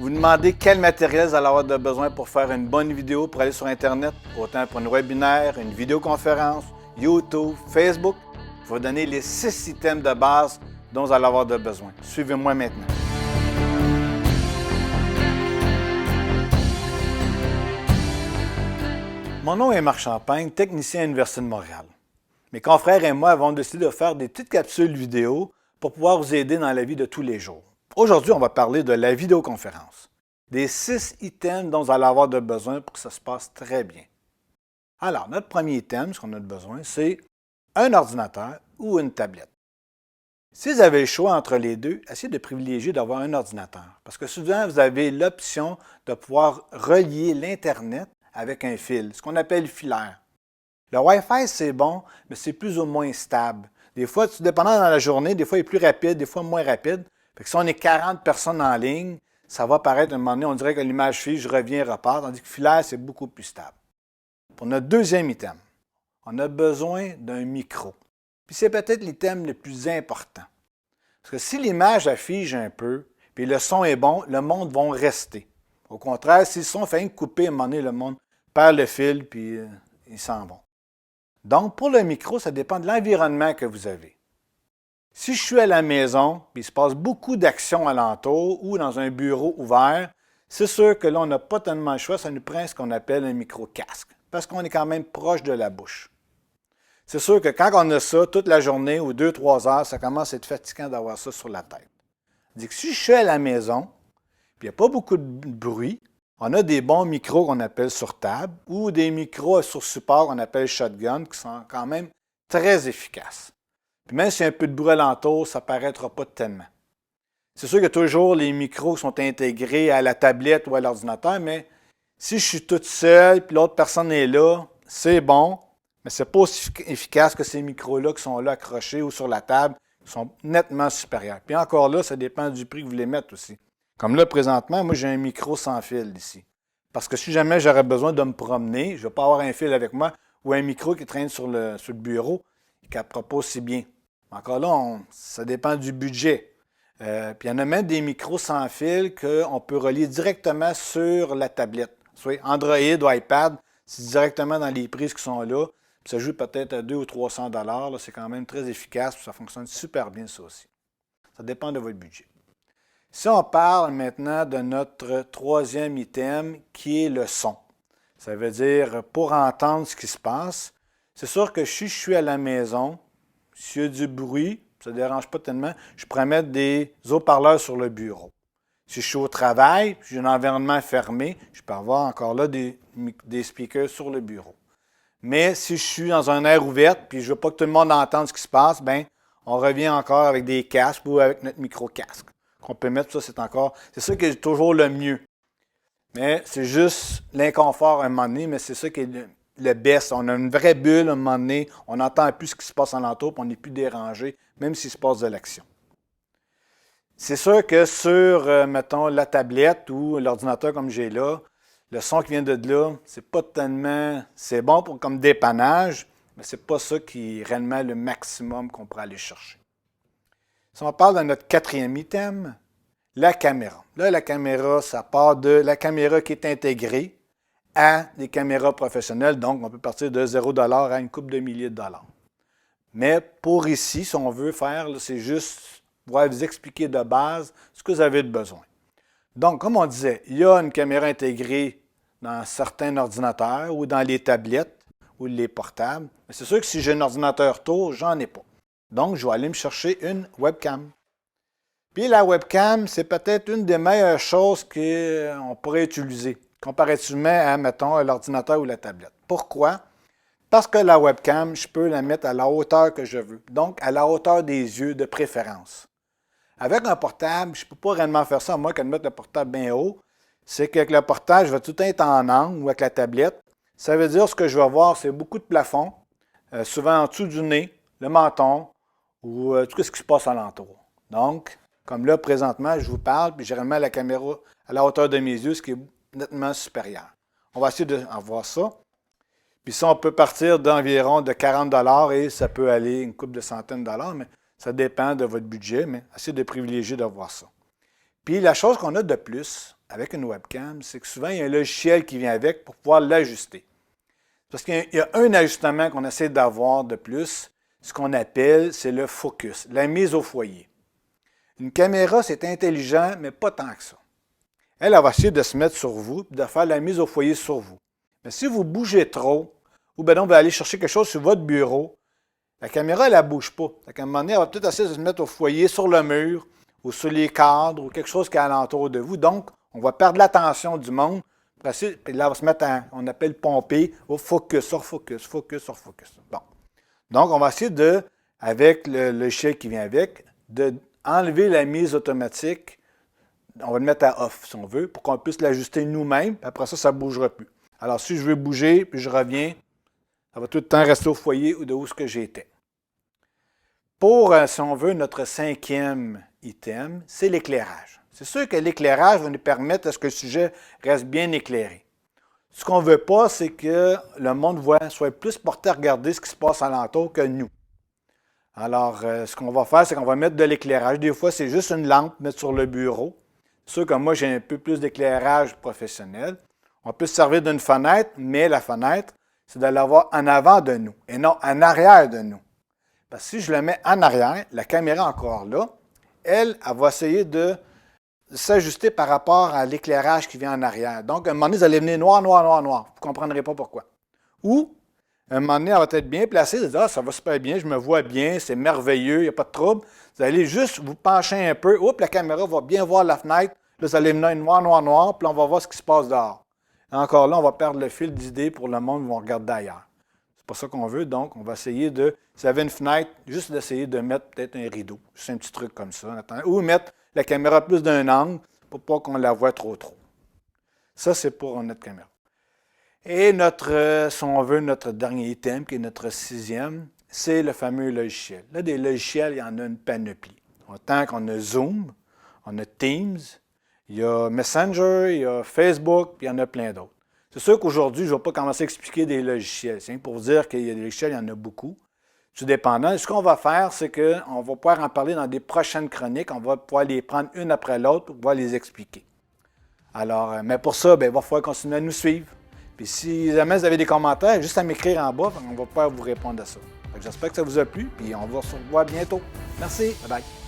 Vous vous demandez quel matériel vous allez avoir besoin pour faire une bonne vidéo pour aller sur Internet, autant pour un webinaire, une vidéoconférence, YouTube, Facebook. Je vais vous donner les 6 items de base dont vous allez avoir besoin. Suivez-moi maintenant. Mon nom est Marc Champagne, technicien à l'Université de Montréal. Mes confrères et moi avons décidé de faire des petites capsules vidéo pour pouvoir vous aider dans la vie de tous les jours. Aujourd'hui, on va parler de la vidéoconférence, des 6 items dont vous allez avoir besoin pour que ça se passe très bien. Alors, notre premier item, ce qu'on a besoin, c'est un ordinateur ou une tablette. Si vous avez le choix entre les deux, essayez de privilégier d'avoir un ordinateur, parce que souvent, vous avez l'option de pouvoir relier l'Internet avec un fil, ce qu'on appelle filaire. Le Wi-Fi, c'est bon, mais c'est plus ou moins stable. Des fois, dépendant dans la journée, des fois, il est plus rapide, des fois moins rapide. Fait que si on est 40 personnes en ligne, ça va paraître à un moment donné, on dirait que l'image fiche, je reviens, repart, tandis que filaire, c'est beaucoup plus stable. Pour notre deuxième item, on a besoin d'un micro. Puis c'est peut-être l'item le plus important. Parce que si l'image affiche un peu, puis le son est bon, le monde va rester. Au contraire, si le son fait couper, à un moment donné, le monde perd le fil, puis ils s'en vont. Donc, pour le micro, ça dépend de l'environnement que vous avez. Si je suis à la maison, puis il se passe beaucoup d'actions alentour ou dans un bureau ouvert, c'est sûr que là, on n'a pas tellement le choix, ça nous prend ce qu'on appelle un micro-casque, parce qu'on est quand même proche de la bouche. C'est sûr que quand on a ça toute la journée ou 2-3 heures, ça commence à être fatigant d'avoir ça sur la tête. C'est-à-dire que si je suis à la maison, puis il n'y a pas beaucoup de bruit, on a des bons micros qu'on appelle sur table ou des micros sur support qu'on appelle shotgun qui sont quand même très efficaces. Puis même s'il y a un peu de bruit alentour, ça ne paraîtra pas tellement. C'est sûr qu'il y a toujours les micros qui sont intégrés à la tablette ou à l'ordinateur, mais si je suis toute seule et l'autre personne est là, c'est bon, mais ce n'est pas aussi efficace que ces micros-là qui sont là accrochés ou sur la table, qui sont nettement supérieurs. Puis encore là, ça dépend du prix que vous les mettez aussi. Comme là, présentement, moi, j'ai un micro sans fil ici. Parce que si jamais j'aurais besoin de me promener, je ne vais pas avoir un fil avec moi ou un micro qui traîne sur le bureau et qui ne captera pas aussi bien. Encore là, ça dépend du budget. Puis il y en a même des micros sans fil qu'on peut relier directement sur la tablette. Soit Android ou iPad, c'est directement dans les prises qui sont là. Puis ça joue peut-être à 200 ou 300 $. C'est quand même très efficace. Puis ça fonctionne super bien, ça aussi. Ça dépend de votre budget. Si on parle maintenant de notre troisième item, qui est le son. Ça veut dire, pour entendre ce qui se passe, c'est sûr que si je suis à la maison, s'il y a du bruit, ça ne dérange pas tellement, je pourrais mettre des haut-parleurs sur le bureau. Si je suis au travail, si j'ai un environnement fermé, je peux avoir encore là des speakers sur le bureau. Mais si je suis dans un air ouvert puis je ne veux pas que tout le monde entende ce qui se passe, bien, on revient encore avec des casques ou avec notre micro-casque qu'on peut mettre. Ça, c'est ça qui est toujours le mieux. Mais c'est juste l'inconfort à un moment donné, mais c'est ça qui est le best. On a une vraie bulle à un moment donné, on n'entend plus ce qui se passe alentour, puis on n'est plus dérangé, même s'il se passe de l'action. C'est sûr que sur, mettons, la tablette ou l'ordinateur comme j'ai là, le son qui vient de là, c'est pas tellement... C'est bon comme dépannage, mais c'est pas ça qui est réellement le maximum qu'on pourrait aller chercher. Si on parle de notre quatrième item, la caméra. Là, la caméra, ça part de la caméra qui est intégrée à des caméras professionnelles. Donc, on peut partir de 0 $ à une couple de milliers de dollars. Mais pour ici, si on veut faire, c'est juste pour vous expliquer de base ce que vous avez besoin. Donc, comme on disait, il y a une caméra intégrée dans certains ordinateurs ou dans les tablettes ou les portables. Mais c'est sûr que si j'ai un ordinateur tour, j'en ai pas. Donc, je vais aller me chercher une webcam. Puis la webcam, c'est peut-être une des meilleures choses qu'on pourrait utiliser, comparativement à, mettons, l'ordinateur ou la tablette. Pourquoi? Parce que la webcam, je peux la mettre à la hauteur que je veux, donc à la hauteur des yeux de préférence. Avec un portable, je ne peux pas réellement faire ça, à moins que de mettre le portable bien haut. C'est qu'avec le portable, je vais tout être en angle ou avec la tablette. Ça veut dire ce que je vais voir, c'est beaucoup de plafond, souvent en dessous du nez, le menton ou tout ce qui se passe alentour. Donc, comme là, présentement, je vous parle, puis j'ai réellement la caméra à la hauteur de mes yeux, ce qui est nettement supérieur. On va essayer de voir ça. Puis ça, on peut partir d'environ de 40 $ et ça peut aller une couple de centaines de dollars, mais ça dépend de votre budget, mais essayez de privilégier de voir ça. Puis la chose qu'on a de plus, avec une webcam, c'est que souvent, il y a un logiciel qui vient avec pour pouvoir l'ajuster. Parce qu'il y a un ajustement qu'on essaie d'avoir de plus, ce qu'on appelle, c'est le focus, la mise au foyer. Une caméra, c'est intelligent, mais pas tant que ça. Elle va essayer de se mettre sur vous et de faire la mise au foyer sur vous. Mais si vous bougez trop, ou bien donc vous allez chercher quelque chose sur votre bureau, la caméra, elle ne bouge pas. À un moment donné, elle va peut-être essayer de se mettre au foyer, sur le mur, ou sur les cadres, ou quelque chose qui est alentour de vous. Donc, on va perdre l'attention du monde. Puis là, on va se mettre on appelle pomper, au focus, sur focus, focus, sur focus. Bon. Donc, on va essayer de, avec le logiciel qui vient avec, d'enlever la mise automatique. On va le mettre à off, si on veut, pour qu'on puisse l'ajuster nous-mêmes. Après ça ne bougera plus. Alors, si je veux bouger, puis je reviens, ça va tout le temps rester au foyer ou de où ce que j'étais. Pour, si on veut, notre 5e item, c'est l'éclairage. C'est sûr que l'éclairage va nous permettre à ce que le sujet reste bien éclairé. Ce qu'on ne veut pas, c'est que le monde soit plus porté à regarder ce qui se passe alentour que nous. Alors, ce qu'on va faire, c'est qu'on va mettre de l'éclairage. Des fois, c'est juste une lampe, mettre sur le bureau. C'est sûr que moi, j'ai un peu plus d'éclairage professionnel. On peut se servir d'une fenêtre, mais la fenêtre, c'est de l'avoir en avant de nous et non en arrière de nous. Parce que si je le mets en arrière, la caméra encore là, elle va essayer de s'ajuster par rapport à l'éclairage qui vient en arrière. Donc, à un moment donné, vous allez venir noir, noir, noir, noir. Vous ne comprendrez pas pourquoi. Ou, à un moment donné, elle va être bien placée. Vous allez dire, ah, ça va super bien, je me vois bien, c'est merveilleux, il n'y a pas de trouble. Vous allez juste vous pencher un peu. Oups, la caméra va bien voir la fenêtre. Là, vous allez venir noir, noir, noir, puis là, on va voir ce qui se passe dehors. Et encore là, on va perdre le fil d'idées pour le monde qui va regarder ailleurs. C'est pas ça qu'on veut, donc on va essayer de, si vous avez une fenêtre, juste d'essayer de mettre peut-être un rideau, juste un petit truc comme ça, ou mettre la caméra plus d'un angle pour pas qu'on la voit trop. Ça, c'est pour notre caméra. Et si on veut, notre dernier item, qui est notre 6e, c'est le fameux logiciel. Là, des logiciels, il y en a une panoplie. Autant qu'on a Zoom, on a Teams, il y a Messenger, il y a Facebook, puis il y en a plein d'autres. C'est sûr qu'aujourd'hui, je ne vais pas commencer à expliquer des logiciels. C'est pour dire qu'il y a des logiciels, il y en a beaucoup. Tout dépendant. Ce qu'on va faire, c'est qu'on va pouvoir en parler dans des prochaines chroniques. On va pouvoir les prendre une après l'autre pour pouvoir les expliquer. Alors, mais pour ça, il va falloir continuer à nous suivre. Puis si jamais vous avez des commentaires, juste à m'écrire en bas, on va pouvoir vous répondre à ça. J'espère que ça vous a plu, puis on va se revoir bientôt. Merci. Bye bye.